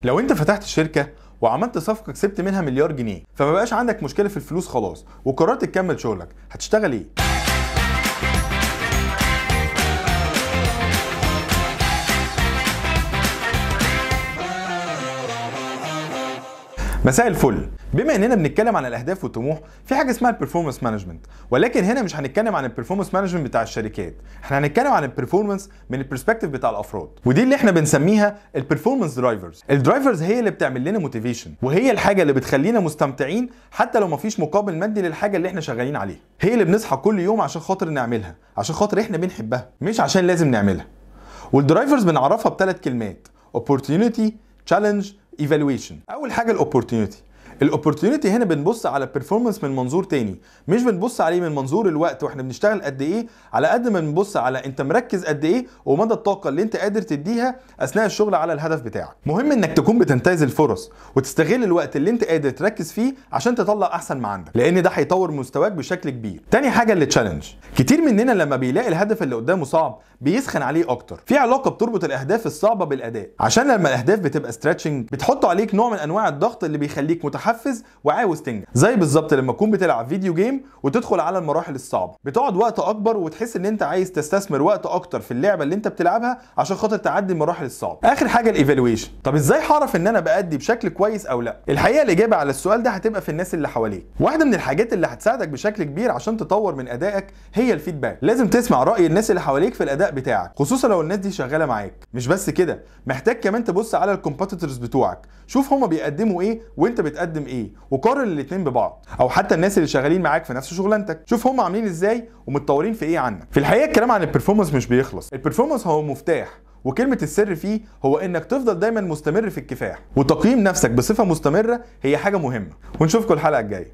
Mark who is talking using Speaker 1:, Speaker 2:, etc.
Speaker 1: لو انت فتحت شركة وعملت صفقة كسبت منها مليار جنيه، فما بقاش عندك مشكلة في الفلوس خلاص وقررت تكمل شغلك، هتشتغل ايه؟ مساء الفل. بما اننا بنتكلم عن الاهداف والطموح، في حاجه اسمها البرفورمانس مانجمنت، ولكن هنا مش هنتكلم عن البرفورمانس مانجمنت بتاع الشركات، احنا هنتكلم عن البرفورمانس من البرسبكتيف بتاع الافراد، ودي اللي احنا بنسميها البرفورمانس درايفرز. الدرايفرز هي اللي بتعمل لنا موتيفيشن، وهي الحاجه اللي بتخلينا مستمتعين حتى لو مفيش مقابل مادي للحاجه اللي احنا شغالين عليها. هي اللي بنصحى كل يوم عشان خاطر نعملها، عشان خاطر احنا بنحبها، مش عشان لازم نعملها. والدرايفرز بنعرفها بثلاث كلمات: opportunity، challenge، evaluation. اول حاجه الاوبورتيونيتي. الاوبورتيونيتي هنا بنبص على البرفورمانس من منظور تاني، مش بنبص عليه من منظور الوقت واحنا بنشتغل قد ايه، على قد ما بنبص على انت مركز قد ايه ومدى الطاقه اللي انت قادر تديها اثناء الشغل على الهدف بتاعك. مهم انك تكون بتنتهز الفرص وتستغل الوقت اللي انت قادر تركز فيه عشان تطلع احسن ما عندك، لان ده هيطور مستواك بشكل كبير. تاني حاجه اللي تشالنج. كتير مننا لما بيلاقي الهدف اللي قدامه صعب بيسخن عليه اكتر. في علاقه بتربط الاهداف الصعبه بالاداء، عشان لما الاهداف بتبقى ستريتشنج بتحط عليك نوع من انواع الضغط اللي بيخليك متحفز وعاوز تنجح. زي بالظبط لما تكون بتلعب فيديو جيم وتدخل على المراحل الصعبه، بتقعد وقت اكبر وتحس ان انت عايز تستثمر وقت اكتر في اللعبه اللي انت بتلعبها عشان خاطر تعدي المراحل الصعبه. اخر حاجه الايفالويشن. طب ازاي هعرف ان انا بادي بشكل كويس او لا؟ الحقيقه الاجابه على السؤال ده هتبقى في الناس اللي حواليك. واحده من الحاجات اللي هتساعدك بشكل كبير عشان تطور من ادائك هي الفيدباك. لازم تسمع راي الناس اللي حواليك في الاداء بتاعك، خصوصا لو الناس دي شغاله معاك. مش بس كده، محتاج كمان تبص على الكومبيتيتورز بتوعك، شوف هما بيقدموا ايه وانت بتقدم ايه، وقارن الاثنين ببعض. او حتى الناس اللي شغالين معاك في نفس شغلانتك، شوف هما عاملين ازاي ومتطورين في ايه عنك. في الحقيقه الكلام عن البرفورمانس مش بيخلص. البرفورمانس هو مفتاح، وكلمة السر فيه هو انك تفضل دايما مستمر في الكفاح، وتقييم نفسك بصفة مستمرة هي حاجة مهمة. ونشوفكم الحلقة الجاية.